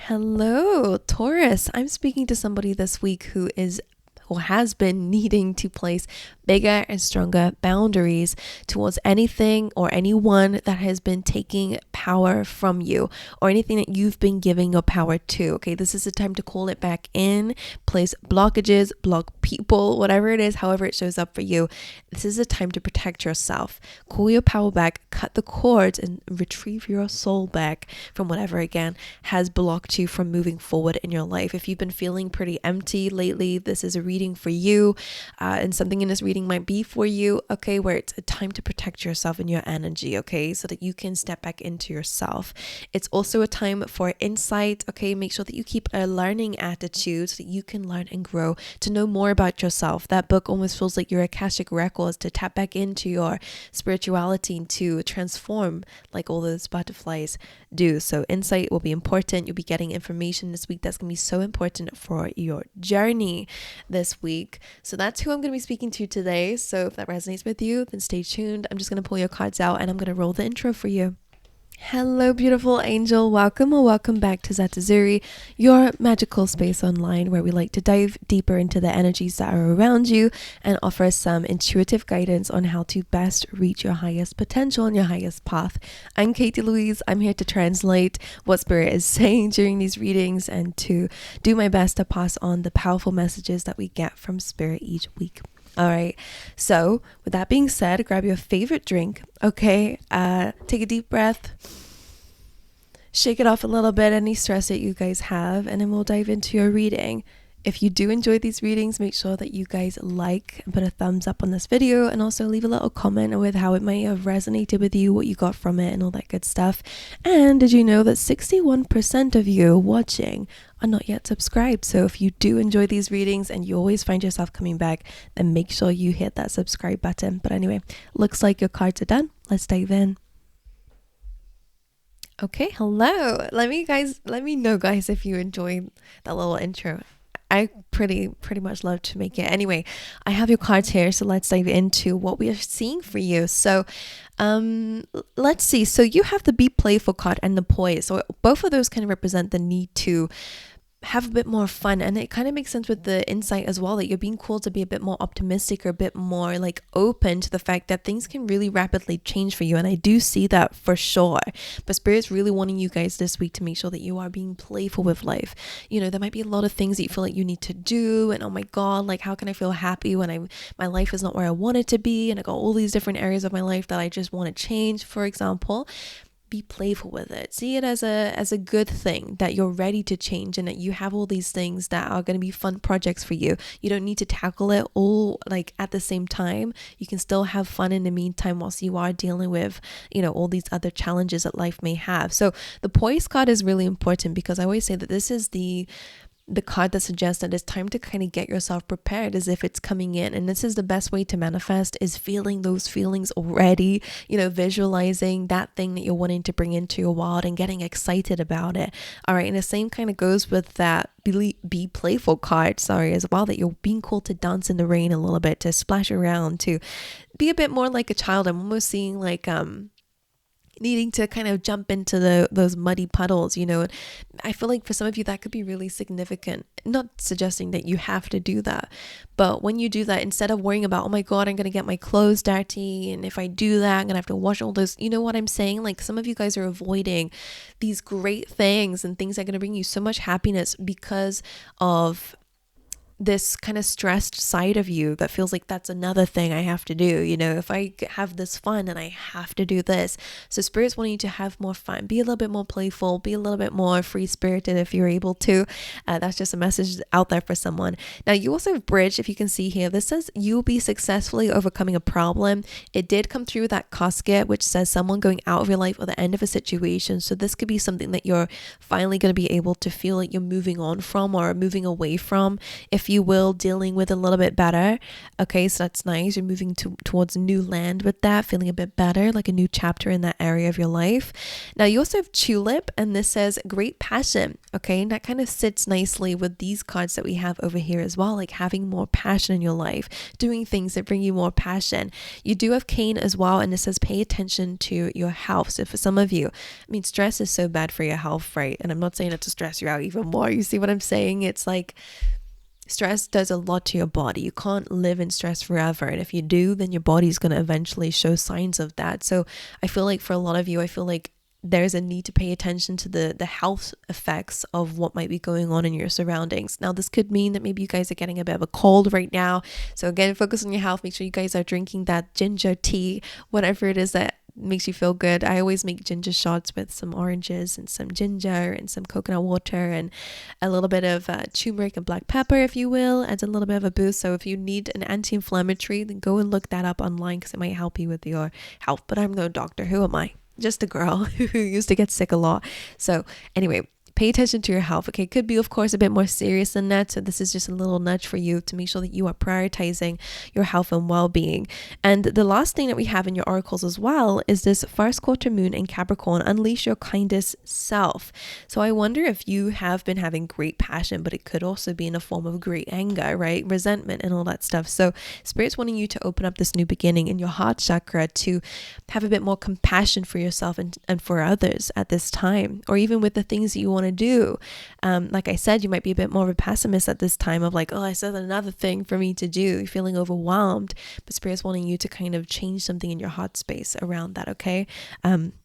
Hello, Taurus. I'm speaking to somebody this week who has been needing to place bigger and stronger boundaries towards anything or anyone that has been taking power from you or anything that you've been giving your power to. Okay, this is the time to call it back in, place blockages, block people, whatever it is, however it shows up for you. This is a time to protect yourself. Call your power back, cut the cords, and retrieve your soul back from whatever, again, has blocked you from moving forward in your life. If you've been feeling pretty empty lately, this is a reading for you, and something in this reading might be for you, okay, where it's a time to protect yourself and your energy, okay, so that you can step back into yourself. It's also a time for insight, okay. Make sure that you keep a learning attitude so that you can learn and grow to know more about yourself. That book almost feels like your Akashic records to tap back into your spirituality and to transform like all those butterflies do. So insight will be important. You'll be getting information this week that's going to be so important for your journey this week. So that's who I'm going to be speaking to today. So if that resonates with you, then stay tuned. I'm just going to pull your cards out and I'm going to roll the intro for you. Hello, beautiful angel. Welcome or welcome back to ZETAZURI, your magical space online where we like to dive deeper into the energies that are around you and offer some intuitive guidance on how to best reach your highest potential and your highest path. I'm Katie Louise. I'm here to translate what Spirit is saying during these readings and to do my best to pass on the powerful messages that we get from Spirit each week. All right. So with that being said, grab your favorite drink. Okay. Take a deep breath. Shake it off a little bit, any stress that you guys have, and then we'll dive into your reading. If you do enjoy these readings, make sure that you guys like and put a thumbs up on this video and also leave a little comment with how it might have resonated with you, what you got from it and all that good stuff. And did you know that 61% of you watching are not yet subscribed? So if you do enjoy these readings and you always find yourself coming back, then make sure you hit that subscribe button. But anyway, looks like your cards are done. Let's dive in. Okay, hello. Let me know guys if you enjoyed that little intro. I pretty much love to make it. Anyway, I have your cards here, so let's dive into what we are seeing for you. So let's see. So you have the Be Playful card and the Poise. So both of those kind of represent the need to have a bit more fun, and it kind of makes sense with the insight as well that you're being called to be a bit more optimistic or a bit more like open to the fact that things can really rapidly change for you. And I do see that for sure, but Spirit's really wanting you guys this week to make sure that you are being playful with life. You know, there might be a lot of things that you feel like you need to do, and oh my god, like how can I feel happy when my life is not where I want it to be, and I got all these different areas of my life that I just want to change, for example. Be playful with it. See it as a good thing that you're ready to change and that you have all these things that are going to be fun projects for you. You don't need to tackle it all like at the same time. You can still have fun in the meantime whilst you are dealing with, you know, all these other challenges that life may have. So the Poise card is really important because I always say that this is the card that suggests that it's time to kind of get yourself prepared as if it's coming in. And this is the best way to manifest, is feeling those feelings already, you know, visualizing that thing that you're wanting to bring into your world and getting excited about it. All right. And the same kind of goes with that be playful card, as well, that you're being called to dance in the rain a little bit, to splash around, to be a bit more like a child. I'm almost seeing like, needing to kind of jump into those muddy puddles, you know. I feel like for some of you that could be really significant. Not suggesting that you have to do that, but when you do that, instead of worrying about, oh my god, I'm gonna get my clothes dirty, and if I do that, I'm gonna have to wash all those, you know what I'm saying? Like some of you guys are avoiding these great things and things that are gonna bring you so much happiness because of this kind of stressed side of you that feels like that's another thing I have to do. You know, if I have this fun and I have to do this. So Spirit's wanting you to have more fun, be a little bit more playful, be a little bit more free spirited if you're able to. That's just a message out there for someone. Now you also have Bridge. If you can see here, this says you'll be successfully overcoming a problem. It did come through that casket, which says someone going out of your life or the end of a situation. So this could be something that you're finally going to be able to feel like you're moving on from or moving away from. If if you will, dealing with a little bit better. Okay, so that's nice. You're moving towards new land with that, feeling a bit better, like a new chapter in that area of your life. Now you also have Tulip, and this says great passion. Okay, and that kind of sits nicely with these cards that we have over here as well, like having more passion in your life, doing things that bring you more passion. You do have Cane as well, and it says pay attention to your health. So for some of you, I mean, stress is so bad for your health, right? And I'm not saying it to stress you out even more. You see what I'm saying? It's like stress does a lot to your body. You can't live in stress forever. And if you do, then your body's going to eventually show signs of that. So I feel like for a lot of you, I feel like there's a need to pay attention to the health effects of what might be going on in your surroundings. Now, this could mean that maybe you guys are getting a bit of a cold right now. So again, focus on your health. Make sure you guys are drinking that ginger tea, whatever it is that makes you feel good. I always make ginger shots with some oranges and some ginger and some coconut water and a little bit of turmeric and black pepper, if you will. Adds a little bit of a boost. So if you need an anti-inflammatory, then go and look that up online because it might help you with your health. But I'm no doctor. Who am I? Just a girl who used to get sick a lot. So anyway, pay attention to your health. Okay, could be of course a bit more serious than that, so this is just a little nudge for you to make sure that you are prioritizing your health and well-being. And the last thing that we have in your oracles as well is this first quarter moon in Capricorn, unleash your kindest self. So I wonder if you have been having great passion, but it could also be in a form of great anger, right? Resentment and all that stuff. So Spirit's wanting you to open up this new beginning in your heart chakra to have a bit more compassion for yourself and for others at this time, or even with the things that you want to do. Like I said, you might be a bit more of a pessimist at this time of like, oh, I said another thing for me to do. You're feeling overwhelmed, but Spirit's wanting you to kind of change something in your heart space around that. Okay.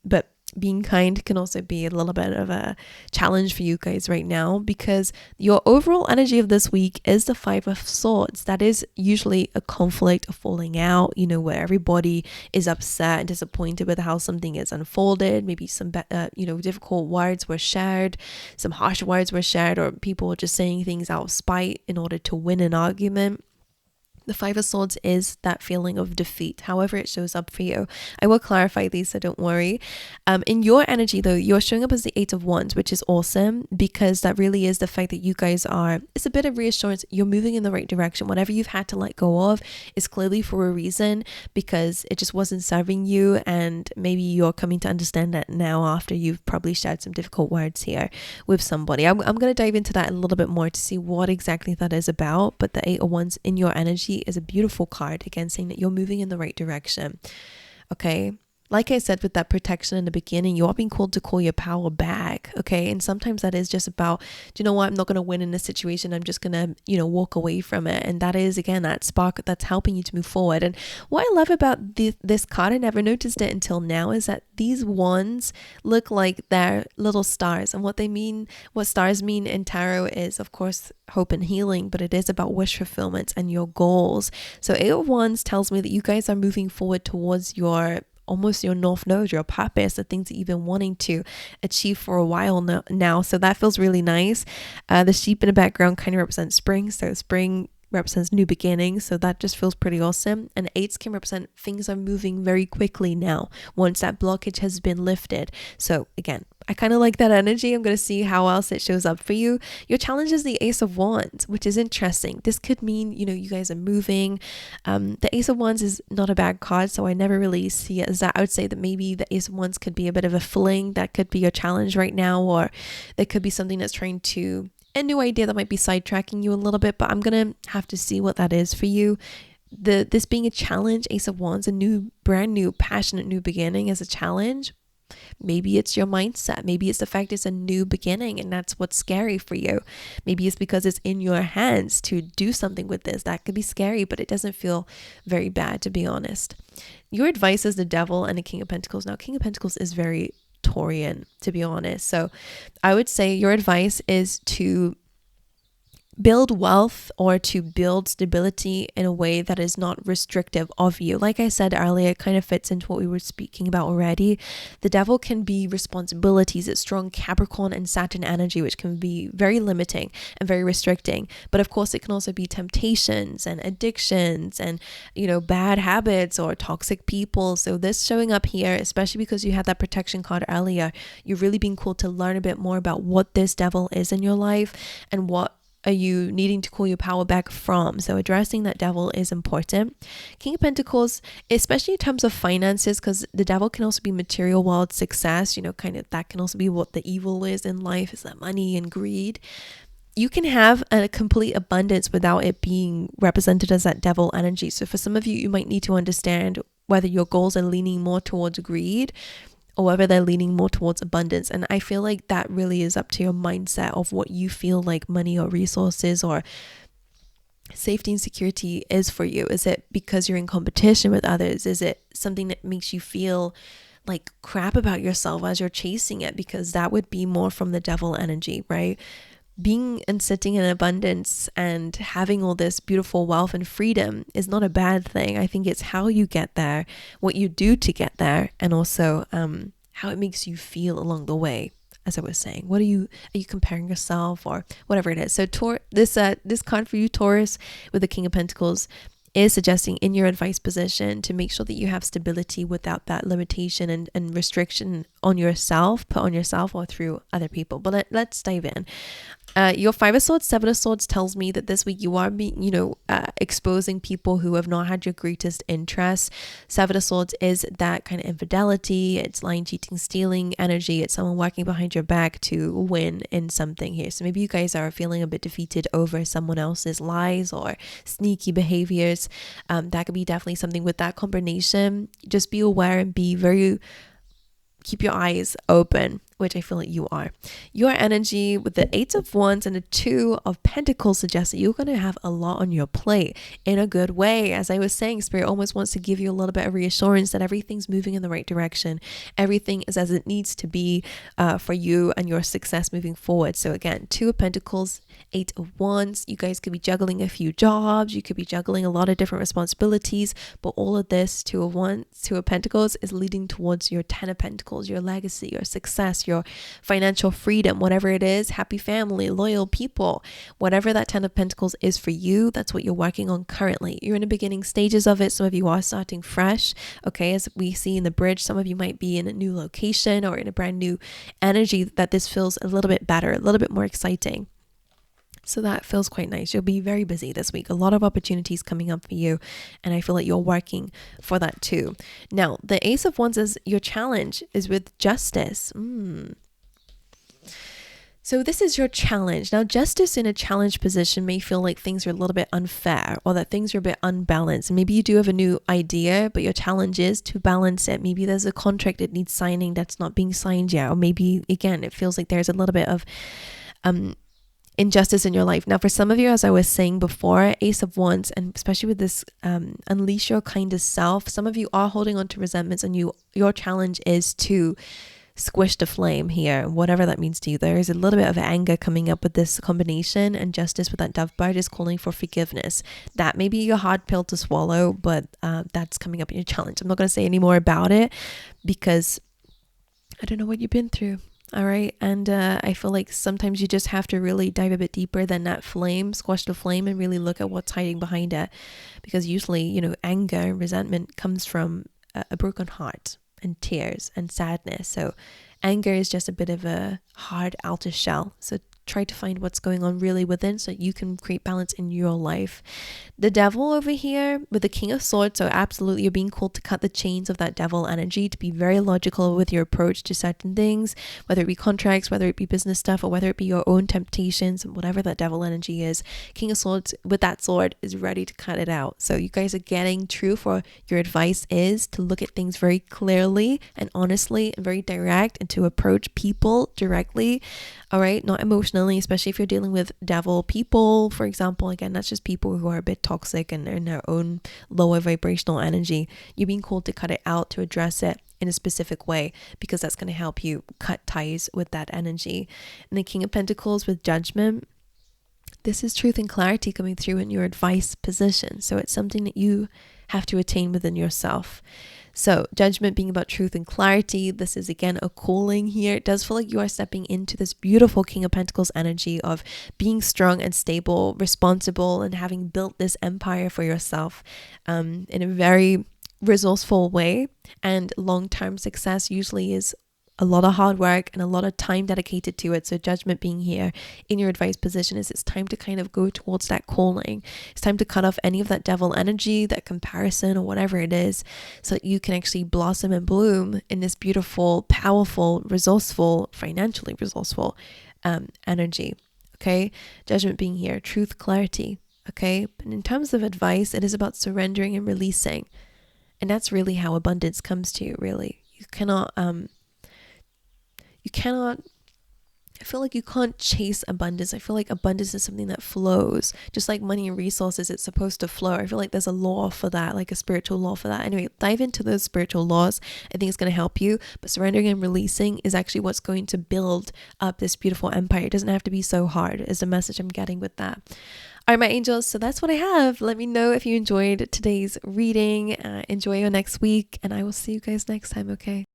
But being kind can also be a little bit of a challenge for you guys right now, because your overall energy of this week is the Five of Swords. That is usually a conflict, a falling out, where everybody is upset and disappointed with how something is unfolded. Maybe some difficult words were shared, some harsh words were shared, or people were just saying things out of spite in order to win an argument. The Five of Swords is that feeling of defeat, however it shows up for you. I will clarify these, so don't worry. In your energy though, you're showing up as the Eight of Wands, which is awesome, because that really is the fact that you guys it's a bit of reassurance. You're moving in the right direction. Whatever you've had to let go of is clearly for a reason, because it just wasn't serving you, and maybe you're coming to understand that now after you've probably shared some difficult words here with somebody. I'm going to dive into that a little bit more to see what exactly that is about, but the Eight of Wands in your energy is a beautiful card, again saying that you're moving in the right direction. Okay, like I said with that protection in the beginning, you are being called to call your power back. Okay, and sometimes that is just about, do you know what, I'm not going to win in this situation, I'm just going to walk away from it. And that is again that spark that's helping you to move forward. And what I love about this card, I never noticed it until now, is that these wands look like they're little stars. And what stars mean in tarot is of course hope and healing, but it is about wish fulfillment and your goals. So Eight of Wands tells me that you guys are moving forward towards your North Node, your purpose, the things that you've been wanting to achieve for a while now. So that feels really nice. The sheep in the background kind of represents spring. So spring represents new beginnings, so that just feels pretty awesome. And eights can represent things are moving very quickly now once that blockage has been lifted. So again, I kind of like that energy. I'm going to see how else it shows up for you. Your challenge is the Ace of Wands, which is interesting. This could mean, you guys are moving. The Ace of Wands is not a bad card, so I never really see it as that. I would say that maybe the Ace of Wands could be a bit of a fling. That could be your challenge right now, or there could be something that's trying to a new idea that might be sidetracking you a little bit, but I'm gonna have to see what that is for you. This being a challenge, Ace of Wands, brand new passionate new beginning as a challenge. Maybe it's your mindset. Maybe it's the fact it's a new beginning and that's what's scary for you. Maybe it's because it's in your hands to do something with this. That could be scary, but it doesn't feel very bad, to be honest. Your advice is the Devil and the King of Pentacles. Now, King of Pentacles is very Taurian, to be honest. So I would say your advice is to build wealth or to build stability in a way that is not restrictive of you. Like I said earlier, it kind of fits into what we were speaking about already. The Devil can be responsibilities. It's strong Capricorn and Saturn energy, which can be very limiting and very restricting. But of course, it can also be temptations and addictions and, bad habits or toxic people. So this showing up here, especially because you had that protection card earlier, you're really being called to learn a bit more about what this devil is in your life and what are you needing to call your power back from? So addressing that devil is important. King of Pentacles, especially in terms of finances, because the devil can also be material world success, kind of that can also be what the evil is in life, is that money and greed. You can have a complete abundance without it being represented as that devil energy. So for some of you, you might need to understand whether your goals are leaning more towards greed or whether they're leaning more towards abundance. And I feel like that really is up to your mindset of what you feel like money or resources or safety and security is for you. Is it because you're in competition with others? Is it something that makes you feel like crap about yourself as you're chasing it? Because that would be more from the devil energy, right? Being and sitting in abundance and having all this beautiful wealth and freedom is not a bad thing. I think it's how you get there, what you do to get there, and also how it makes you feel along the way. As I was saying, are you comparing yourself or whatever it is? So this card for you, Taurus, with the King of Pentacles, is suggesting in your advice position to make sure that you have stability without that limitation and restriction on yourself, put on yourself or through other people. But let's dive in. Your 5 of Swords, 7 of Swords tells me that this week you are being, exposing people who have not had your greatest interest. 7 of Swords is that kind of infidelity. It's lying, cheating, stealing energy. It's someone working behind your back to win in something here. So maybe you guys are feeling a bit defeated over someone else's lies or sneaky behaviors. That could be definitely something with that combination. Just be aware and keep your eyes open, which I feel like you are. Your energy with the 8 of Wands and the 2 of Pentacles suggests that you're going to have a lot on your plate in a good way. As I was saying, Spirit almost wants to give you a little bit of reassurance that everything's moving in the right direction. Everything is as it needs to be for you and your success moving forward. So again, 2 of Pentacles, 8 of Wands. You guys could be juggling a few jobs. You could be juggling a lot of different responsibilities, but all of this 2 of Wands, 2 of Pentacles is leading towards your 10 of Pentacles, your legacy, your success, your financial freedom, whatever it is, happy family, loyal people, whatever that 10 of Pentacles is for you, that's what you're working on currently. You're in the beginning stages of it. Some of you are starting fresh. Okay. As we see in the bridge, some of you might be in a new location or in a brand new energy that this feels a little bit better, a little bit more exciting. So that feels quite nice. You'll be very busy this week. A lot of opportunities coming up for you. And I feel like you're working for that too. Now, the Ace of Wands is your challenge is with justice. So this is your challenge. Now, justice in a challenge position may feel like things are a little bit unfair or that things are a bit unbalanced. Maybe you do have a new idea, but your challenge is to balance it. Maybe there's a contract that needs signing that's not being signed yet. Or maybe, again, it feels like there's a little bit of injustice in your life. Now, for some of you, as I was saying before, Ace of Wands, and especially with this unleash your kindest self, some of you are holding on to resentments and your challenge is to squish the flame here, whatever that means to you. There is a little bit of anger coming up with this combination, and justice with that dove bird is calling for forgiveness. That may be a hard pill to swallow, but that's coming up in your challenge. I'm not going to say any more about it because I don't know what you've been through. All right. And I feel like sometimes you just have to really dive a bit deeper than that flame, squash the flame, and really look at what's hiding behind it. Because usually, anger and resentment comes from a broken heart and tears and sadness. So anger is just a bit of a hard outer shell. So try to find what's going on really within so you can create balance in your life. The devil over here with the King of Swords, so absolutely you're being called to cut the chains of that devil energy, to be very logical with your approach to certain things, whether it be contracts, whether it be business stuff, or whether it be your own temptations, whatever that devil energy is. King of Swords with that sword is ready to cut it out. So you guys are getting true for your advice is to look at things very clearly and honestly and very direct, and to approach people directly. All right, not emotionally, especially if you're dealing with devil people, for example. Again, that's just people who are a bit toxic and in their own lower vibrational energy. You're being called to cut it out, to address it in a specific way, because that's going to help you cut ties with that energy. And the King of Pentacles with Judgment, this is truth and clarity coming through in your advice position. So it's something that you have to attain within yourself. So Judgment being about truth and clarity, this is again a calling here. It does feel like you are stepping into this beautiful King of Pentacles energy of being strong and stable, responsible, and having built this empire for yourself in a very resourceful way. And long-term success usually is a lot of hard work and a lot of time dedicated to it. So Judgment being here in your advice position is it's time to kind of go towards that calling. It's time to cut off any of that devil energy, that comparison or whatever it is, so that you can actually blossom and bloom in this beautiful, powerful, resourceful, financially resourceful energy. Okay, Judgment being here, truth, clarity. Okay, but in terms of advice, it is about surrendering and releasing. And that's really how abundance comes to you, really. You cannot, I feel like you can't chase abundance. I feel like abundance is something that flows. Just like money and resources, it's supposed to flow. I feel like there's a law for that, like a spiritual law for that. Anyway, dive into those spiritual laws. I think it's going to help you. But surrendering and releasing is actually what's going to build up this beautiful empire. It doesn't have to be so hard, is the message I'm getting with that. All right, my angels, so that's what I have. Let me know if you enjoyed today's reading. Enjoy your next week, and I will see you guys next time, okay?